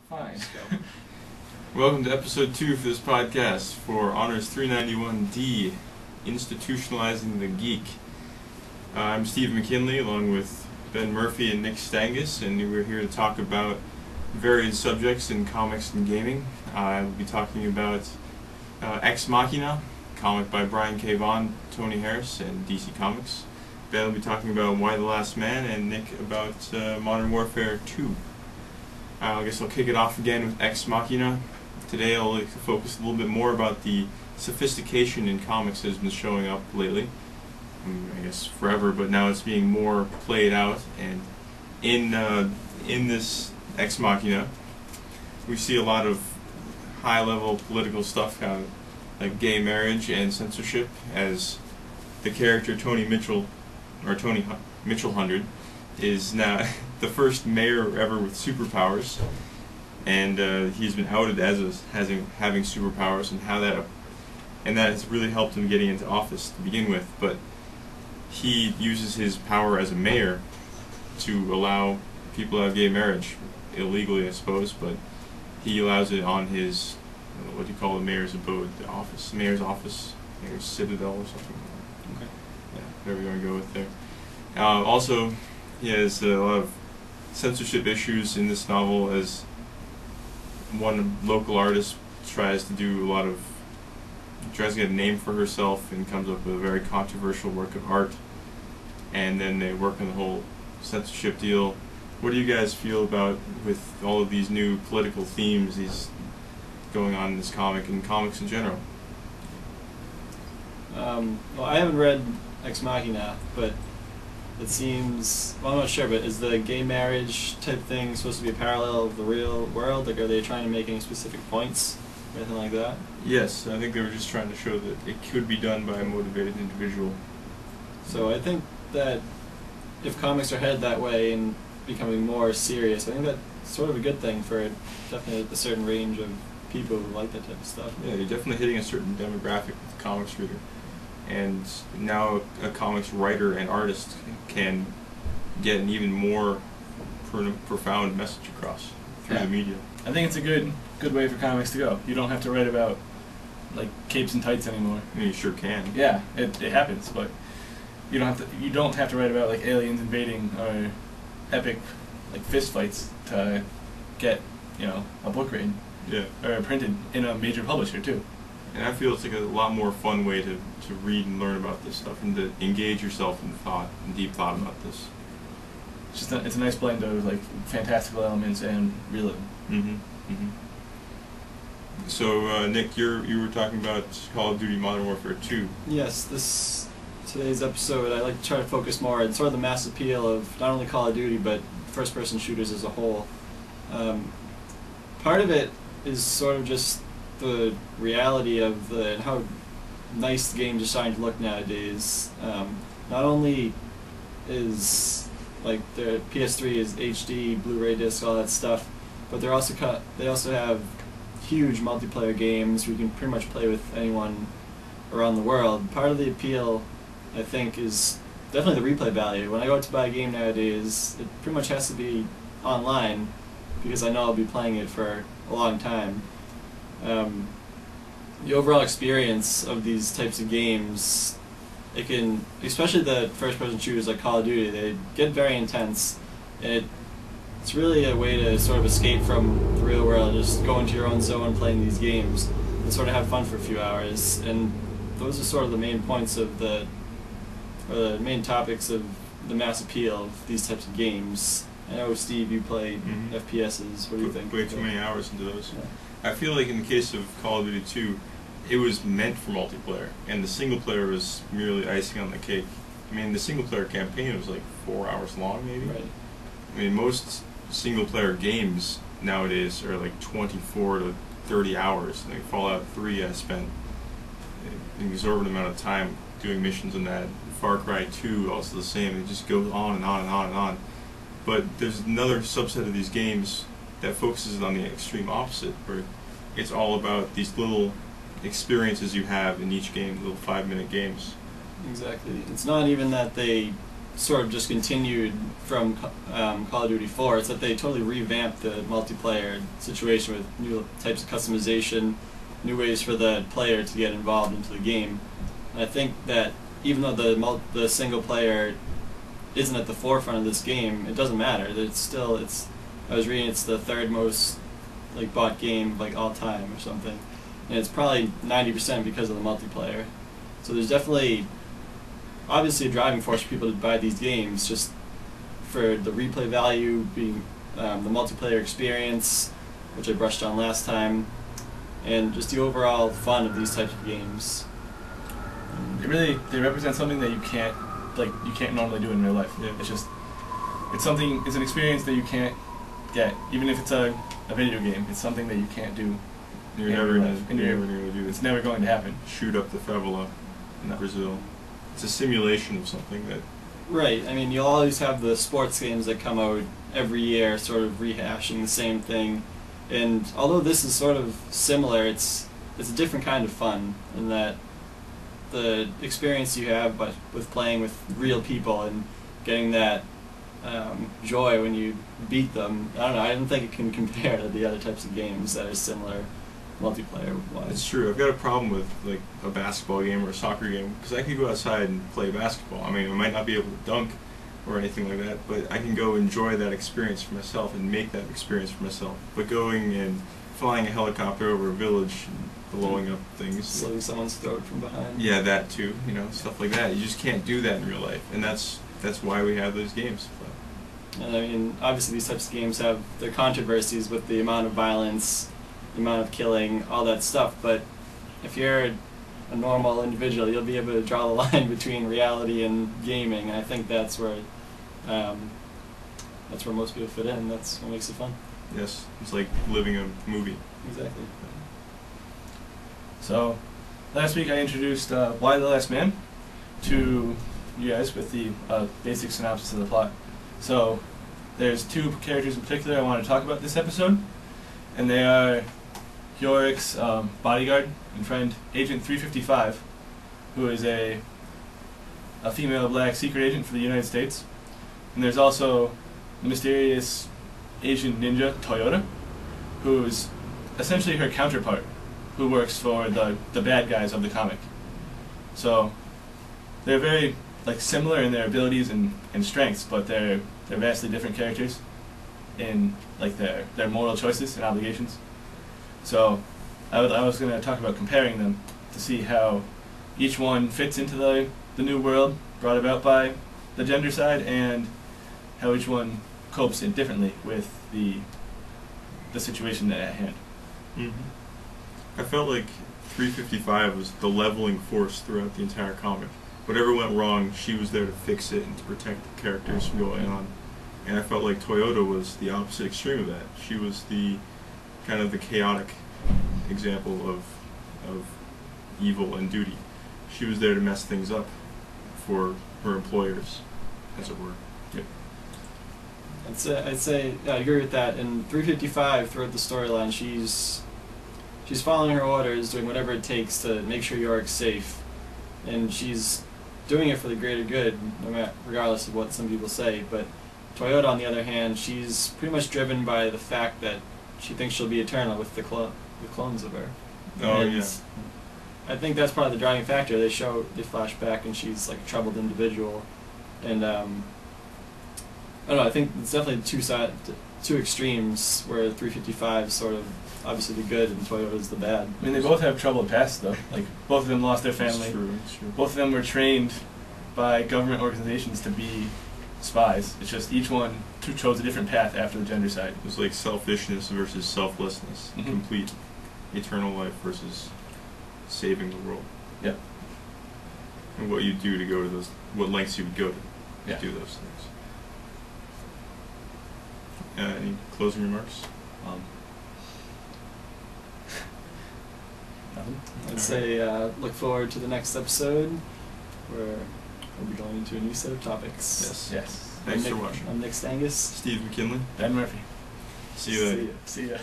Fine. Welcome to episode 2 for this podcast for Honors 391D, Institutionalizing the Geek. I'm Steve Mckinley along with Ben Murphy and Nick Stangas, and we're here to talk about various subjects in comics and gaming. We'll be talking about Ex Machina, comic by Brian K. Vaughan, Tony Harris, and DC Comics. Ben will be talking about Why the Last Man, and Nick about Modern Warfare 2. I guess I'll kick it off again with Ex Machina. Today I'll like to focus a little bit more about the sophistication in comics that has been showing up lately. I guess forever, but now it's being more played out. And in this Ex Machina, we see a lot of high-level political stuff, kind of like gay marriage and censorship, as the character Tony Mitchell, or Tony Mitchell 100, is now the first mayor ever with superpowers, and he's been outed as having superpowers, and that has really helped him getting into office to begin with. But he uses his power as a mayor to allow people to have gay marriage illegally, I suppose, but he allows it on his, what do you call the mayor's abode, the office, mayor's office, mayor's citadel or something. Okay. Yeah, whatever you want to go with there. Also, he has a lot of censorship issues in this novel, as one local artist tries to get a name for herself and comes up with a very controversial work of art, and then they work on the whole censorship deal. What do you guys feel about with all of these new political themes going on in this comic and comics in general? Well, I haven't read Ex Machina, but it seems, well, I'm not sure, but is the gay marriage type thing supposed to be a parallel of the real world? Like, are they trying to make any specific points or anything like that? Yes, I think they were just trying to show that it could be done by a motivated individual. So I think that if comics are headed that way and becoming more serious, I think that's sort of a good thing for definitely a certain range of people who like that type of stuff. Yeah, you're definitely hitting a certain demographic with the comics reader. And now a comics writer and artist can get an even more profound message across through the media. I think it's a good way for comics to go. You don't have to write about like capes and tights anymore. I mean, you sure can. Yeah, it happens, but you don't have to write about like aliens invading or epic like fist fights to get, a book written. Yeah. Or printed in a major publisher too. And I feel it's like a lot more fun way to read and learn about this stuff, and to engage yourself in deep thought about this. It's a nice blend of like fantastical elements and realism. So Nick, you were talking about Call of Duty Modern Warfare 2. Yes, today's episode I like to try to focus more on sort of the mass appeal of not only Call of Duty but first-person shooters as a whole. Part of it is sort of just the reality of how nice the games are starting to look nowadays. Not only is like the PS3 is HD, Blu-ray disc, all that stuff, but they also have huge multiplayer games where you can pretty much play with anyone around the world. Part of the appeal, I think, is definitely the replay value. When I go out to buy a game nowadays, it pretty much has to be online because I know I'll be playing it for a long time. The overall experience of these types of games, especially the first-person shooters like Call of Duty, they get very intense, and it's really a way to sort of escape from the real world, just go into your own zone playing these games and sort of have fun for a few hours. And those are sort of the main points of the main topics of the mass appeal of these types of games. I know, Steve, you play FPSs. What do you think? Way too many hours into those. Yeah. I feel like in the case of Call of Duty 2, it was meant for multiplayer, and the single player was merely icing on the cake. I mean, the single player campaign was like 4 hours long, maybe. Right. I mean, most single player games nowadays are like 24 to 30 hours. Like Fallout 3, I spent an exorbitant amount of time doing missions on that. Far Cry 2, also the same. It just goes on and on and on and on. But there's another subset of these games that focuses on the extreme opposite, where it's all about these little experiences you have in each game, little 5-minute games. Exactly. It's not even that they sort of just continued from Call of Duty 4. It's that they totally revamped the multiplayer situation with new types of customization, new ways for the player to get involved into the game. And I think that even though the single player isn't at the forefront of this game, it doesn't matter. I was reading it's the third most bought game all time or something, and it's probably 90% because of the multiplayer. So there's definitely obviously a driving force for people to buy these games, just for the replay value, being the multiplayer experience, which I brushed on last time, and just the overall fun of these types of games. They represent something that you can't normally do in real life. Yeah. It's an experience that you can't get, even if it's a video game. It's something that you can't do. You're never going to do this. It's never going to happen. Shoot up the favela in Brazil. It's a simulation of something that... Right. I mean, you'll always have the sports games that come out every year sort of rehashing the same thing. And although this is sort of similar, it's a different kind of fun in that the experience you have with playing with real people and getting that joy when you beat them, I don't know, I don't think it can compare to the other types of games that are similar multiplayer-wise. It's true. I've got a problem with a basketball game or a soccer game, because I could go outside and play basketball. I mean, I might not be able to dunk or anything like that, but I can go enjoy that experience for myself and make that experience for myself. But going and flying a helicopter over a village and blowing up things... Slitting someone's throat from behind. Yeah, that too. Stuff like that. You just can't do that in real life, and that's why we have those games. And I mean, obviously these types of games have their controversies with the amount of violence, the amount of killing, all that stuff, but if you're a normal individual, you'll be able to draw the line between reality and gaming, and I think that's where most people fit in. That's what makes it fun. Yes, it's like living a movie. Exactly. So, last week I introduced Why the Last Man to you guys with the basic synopsis of the plot. So, there's two characters in particular I want to talk about this episode, and they are Yorick's bodyguard and friend, Agent 355, who is a female black secret agent for the United States. And there's also the mysterious Asian ninja, Toyota, who's essentially her counterpart, who works for the bad guys of the comic. So, they're very similar in their abilities and strengths, but they're vastly different characters in their moral choices and obligations. So I was going to talk about comparing them to see how each one fits into the new world brought about by the gender side, and how each one copes in differently with the situation at hand. I felt like 355 was the leveling force throughout the entire comic. Whatever went wrong, she was there to fix it and to protect the characters from going on. And I felt like Toyota was the opposite extreme of that. She was the kind of the chaotic example of evil and duty. She was there to mess things up for her employers, as it were. Yep. I'd say I agree with that. In 355, throughout the storyline, she's following her orders, doing whatever it takes to make sure Yorick's safe, and she's doing it for the greater good, regardless of what some people say. But Toyota, on the other hand, she's pretty much driven by the fact that she thinks she'll be eternal with the clones of her. Oh, and yeah. I think that's probably the driving factor. They flash back, and she's a troubled individual, and I don't know. I think it's definitely two extremes, where 355 is sort of obviously the good and Toyota's the bad. I mean, they both have troubled pasts, though. Both of them lost their family. It's true. Both of them were trained by government organizations to be spies. It's just each one chose a different path after the gender side. It was like selfishness versus selflessness. Mhm. Complete eternal life versus saving the world. Yeah. And what you do to go to those, what lengths you would go to Yeah. do those things. Any closing remarks? Nothing. I'd say look forward to the next episode, where we'll be going into a new set of topics. Yes. Thanks for watching. I'm Nick Stangas. Steve Mckinley. Ben Murphy. See you later. See ya.